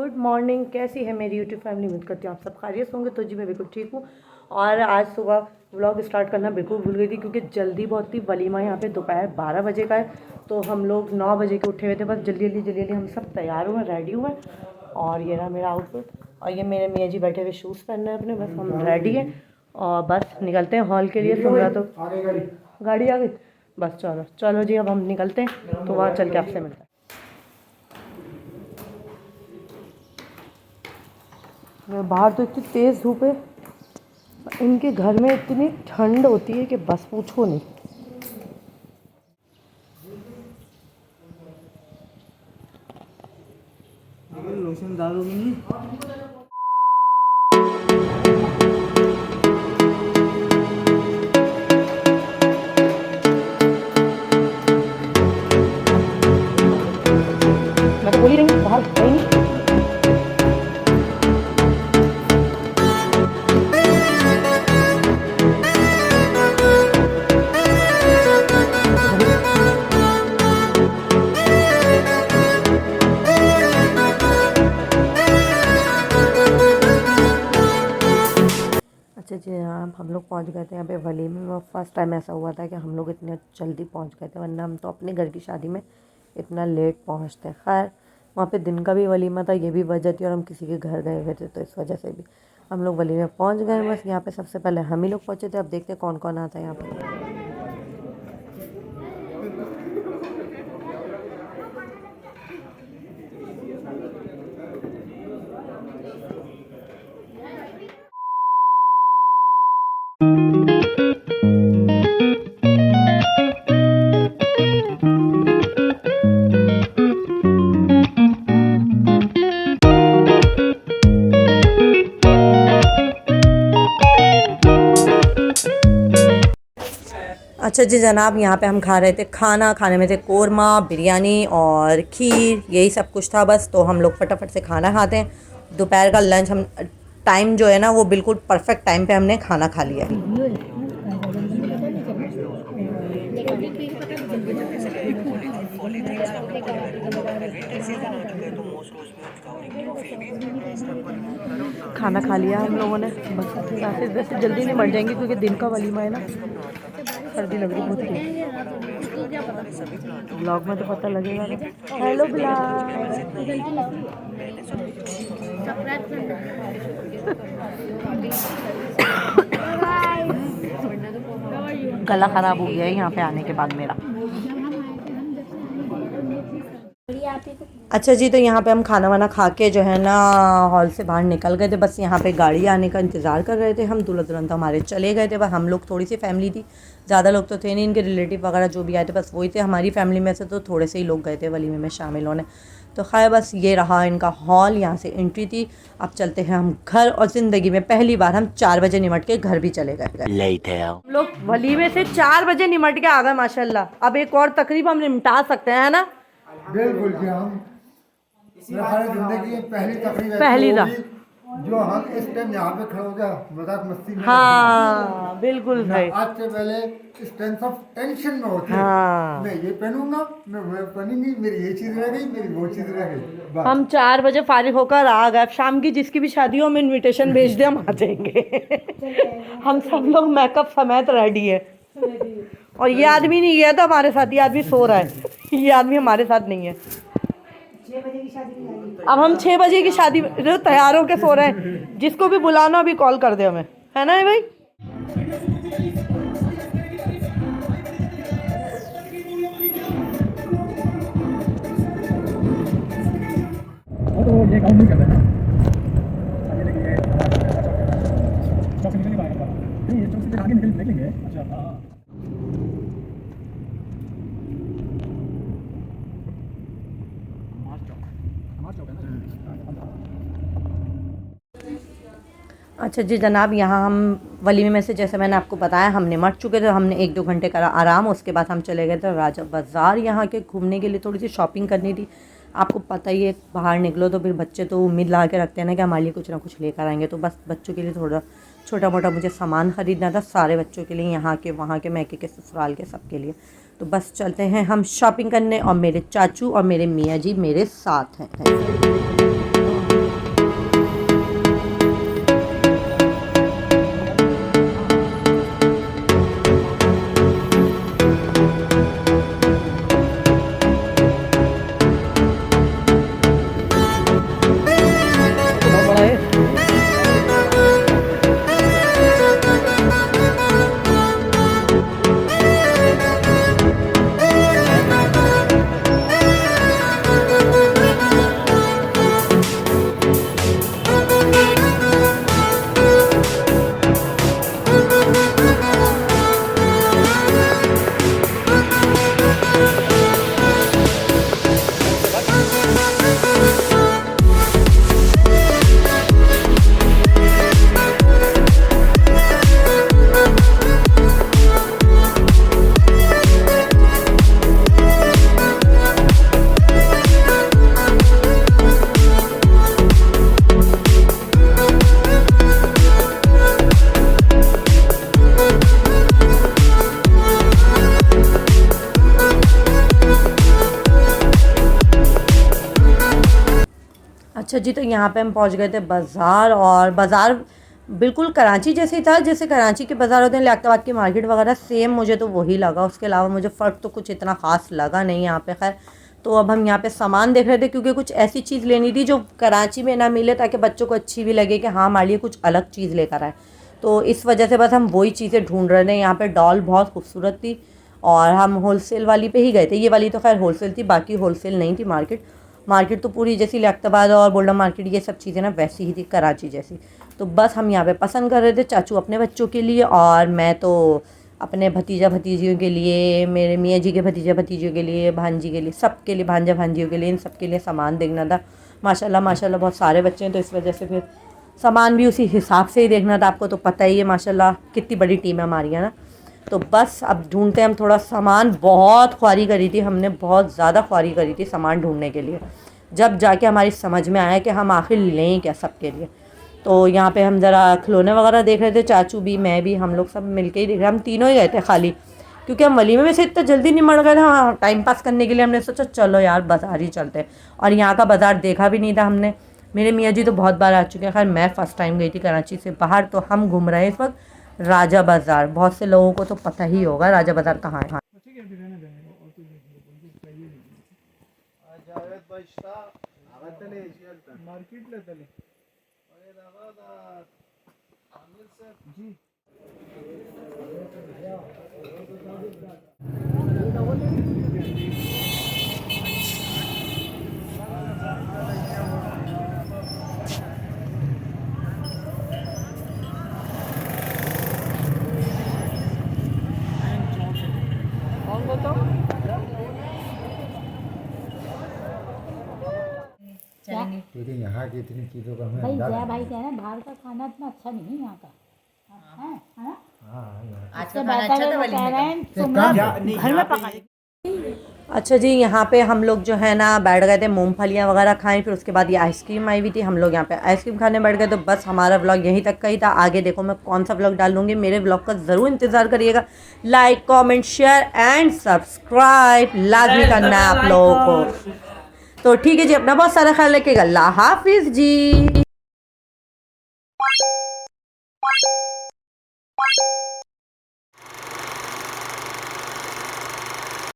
Good morning. कैसी है मेरी यूट्यूब फैमिली? उम्मीद करती हूँ आप सब खैरियत होंगे। तो जी मैं बिल्कुल ठीक हूँ। और आज सुबह व्लॉग स्टार्ट करना बिल्कुल भूल गई थी क्योंकि जल्दी बहुत थी। वलीमा यहाँ पे दोपहर 12 बजे का है, तो हम लोग 9 बजे के उठे हुए थे। बस जल्दी जल्दी हम सब तैयार हुए, रेडी हुए। और ये रहा मेरा आउटफिट, और ये मेरे मियाँ जी बैठे हुए शूज़ पहनने अपने। बस हम रेडी हैं और बस निकलते हैं हॉल के लिए। सुमरा तो गाड़ी आ गई। बस चलो चलो जी, अब हम निकलते हैं तो वहाँ चल के आपसे मिलते हैं। बाहर तो इतनी तेज़ धूप है, इनके घर में इतनी ठंड होती है कि बस पूछो नहीं। लोशन डालोगे नहीं? मैं तो बोल ही रही हूँ बाहर है नहीं। अच्छा जी, हाँ हम लोग पहुँच गए थे यहाँ पे वलीमे में। फर्स्ट टाइम ऐसा हुआ था कि हम लोग इतने जल्दी पहुँच गए थे, वरना हम तो अपने घर की शादी में इतना लेट पहुँचते। खैर वहाँ पे दिन का भी वलीमा था, ये भी वजह थी, और हम किसी के घर गए हुए थे तो इस वजह से भी हम लोग वलीमे पहुँच गए। बस यहाँ पे सबसे पहले हम ही लोग पहुँचे थे। अब देखते हैं कौन कौन आता है यहाँ पे। अच्छा जी जनाब, यहाँ पे हम खा रहे थे खाना। खाने में थे कोरमा, बिरयानी और खीर, यही सब कुछ था बस। तो हम लोग फटाफट से खाना खाते हैं। दोपहर का लंच हम टाइम जो है ना वो बिल्कुल परफेक्ट टाइम पे हमने खाना खा लिया है। खाना खा लिया हम लोगों ने, बस वैसे वैसे जल्दी नहीं मर जाएंगे क्योंकि दिन का वलीमा है ना। सर्दी लग रही बहुत है। ब्लॉग में तो पता लगेगा ना। Hello blog. गला खराब हो गया है यहाँ पे आने के बाद मेरा। अच्छा जी, तो यहाँ पे हम खाना वाना खा के जो है ना हॉल से बाहर निकल गए थे। बस यहाँ पे गाड़ी आने का इंतज़ार कर रहे थे हम। दूल्हा दुल्हन तो हमारे चले गए थे। बस हम लोग थोड़ी सी फैमिली थी, ज़्यादा लोग तो थे नहीं। इनके रिलेटिव वगैरह जो भी आए थे बस वही थे। हमारी फैमिली में से तो थोड़े से ही लोग गए थे वलीमे में शामिल होने। तो खैर बस ये रहा इनका हॉल, यहाँ से एंट्री थी। अब चलते हैं हम घर। और ज़िंदगी में पहली बार हम 4 बजे निमट के घर भी चले गए। हम लोग वलीमे से 4 बजे निमट के आ गए माशाल्लाह। अब एक और तकरीब हम निपटा सकते हैं ना। बिल्कुल जी, हम हमारी जिंदगी की पहली तकरीब पहली होगी जो हम इस टाइम यहाँ पे खड़े हो गया मजाक मस्ती में। हाँ बिल्कुल भाई। आज से पहले इस टेंशन में होते। हाँ मैं ये पहनूंगा, मैं वो पहनूंगी, मेरी ये चीज रह गई, मेरी वो चीज रह गई। हम 4 बजे फारिग होकर आ गए। शाम की जिसकी भी शादी हो हम इनविटेशन भेज दे, हम आ जाएंगे। हम सब लोग मेकअप समेत रेडी है। और ये आदमी नहीं गया था हमारे साथ, ये आदमी सो रहा है। ये आदमी हमारे साथ नहीं है। अब हम 6 बजे की शादी तैयार होके सो रहे हैं। जिसको भी बुलाना अभी कॉल कर दे हमें, है ना भाई। ये काम नहीं कर रहा है। आगे लेंगे, चौक से निकल नहीं पाएगा। नहीं, ये चौक से आगे निकल निकलेंगे। अच्छा हाँ। अच्छा जी जनाब, यहाँ हम वलीमे में से जैसे मैंने आपको बताया हम निमट चुके थे। हमने 1-2 घंटे करा आराम। उसके बाद हम चले गए थे राजा बाज़ार यहाँ के घूमने के लिए। थोड़ी सी शॉपिंग करनी थी। आपको पता ही है बाहर निकलो तो फिर बच्चे तो उम्मीद ला के रखते हैं ना कि हमारे लिए कुछ ना कुछ लेकर आएंगे। तो बस बच्चों के लिए थोड़ा छोटा मोटा मुझे सामान ख़रीदना था, सारे बच्चों के लिए, यहाँ के वहाँ के, मैके के, ससुराल के, सब के लिए। तो बस चलते हैं हम शॉपिंग करने। और मेरे चाचू और मेरे मियाँ जी मेरे साथ हैं। अच्छा जी, तो यहाँ पे हम पहुँच गए थे बाज़ार, और बाज़ार बिल्कुल कराची जैसे ही था जैसे कराची के बाज़ार होते हैं, लियाकताबाद की मार्केट वगैरह, सेम मुझे तो वही लगा। उसके अलावा मुझे फ़र्क तो कुछ इतना ख़ास लगा नहीं यहाँ पे। खैर, तो अब हम यहाँ पे सामान देख रहे थे, क्योंकि कुछ ऐसी चीज़ लेनी थी जो कराची में ना मिले, ताकि बच्चों को अच्छी भी लगे कि हाँ हमारे लिए कुछ अलग चीज़ लेकर आए। तो इस वजह से बस हम वही चीज़ें ढूंढ रहे थे। यहाँ पे डॉल बहुत खूबसूरत थी, और हम होलसेल वाली पे ही गए थे। ये वाली तो खैर होलसेल थी, बाकी होलसेल नहीं थी मार्केट तो पूरी जैसी लियाकताबाद और गोल्डन मार्केट ये सब चीज़ें ना वैसी ही थी, कराची जैसी। तो बस हम यहाँ पे पसंद कर रहे थे, चाचू अपने बच्चों के लिए, और मैं तो अपने भतीजा भतीजियों के लिए, मेरे मियाँ जी के भतीजा भतीजियों के लिए, भांजी के लिए, सब के लिए, भांजा भांजियों के लिए, इन सब के लिए सामान देखना था। माशाल्लाह माशाल्लाह बहुत सारे बच्चे हैं, तो इस वजह से फिर सामान भी उसी हिसाब से ही देखना था। आपको तो पता ही है माशाल्लाह कितनी बड़ी टीम है हमारी, है ना। तो बस अब ढूंढते हैं हम थोड़ा सामान। बहुत ख्वारी करी थी हमने, बहुत ज़्यादा ख्वारी करी थी सामान ढूंढने के लिए, जब जाके हमारी समझ में आया कि हम आखिर लें क्या सबके लिए। तो यहाँ पे हम ज़रा खिलौने वगैरह देख रहे थे, चाचू भी, मैं भी, हम लोग सब मिलके ही देख रहे। हम तीनों ही गए थे खाली, क्योंकि हम वलीमे में से इतना जल्दी नहीं मर गए थे। हाँ, टाइम पास करने के लिए हमने सोचा चलो यार बाज़ार ही चलते हैं, और यहाँ का बाज़ार देखा भी नहीं था हमने। मेरे मियाँ जी तो बहुत बार आ चुके हैं, खैर मैं फ़र्स्ट टाइम गई थी कराची से बाहर। तो हम घूम रहे हैं इस वक्त राजा बाज़ार। बहुत से लोगों को तो पता ही होगा राजा बाज़ार कहाँ है। ठीक है, अभी रहने देंगे और कुछ नहीं चाहिए नहीं। जावेद बश्ता आगतले मार्केट ले तले अरे दादा आमिर से जी क्योंकि यहाँ की इतनी चीज़ों का हमें भाई अंदाजा जया नहीं भाई कह रहे हैं बाहर का खाना इतना अच्छा नहीं है यहाँ का, है ना? हाँ यहाँ आज इससे बेहतर है वो कह रहे हैं से सुमरा कम घर में पका ले। अच्छा जी, यहाँ पे हम लोग जो है ना बैठ गए थे मूंगफलियाँ वगैरह खाएं, फिर उसके बाद ये आइसक्रीम आई हुई थी, हम लोग यहाँ पे आइसक्रीम खाने बैठ गए। तो बस हमारा व्लॉग यहीं तक का ही था। आगे देखो मैं कौन सा व्लॉग डालूंगी, मेरे व्लॉग का ज़रूर इंतज़ार करिएगा। Like comment share and subscribe लाजमी करना है आप लोगों को। तो ठीक है जी, अपना बहुत सारा ख्याल रखिएगा। अल्लाह हाफिज़ जी।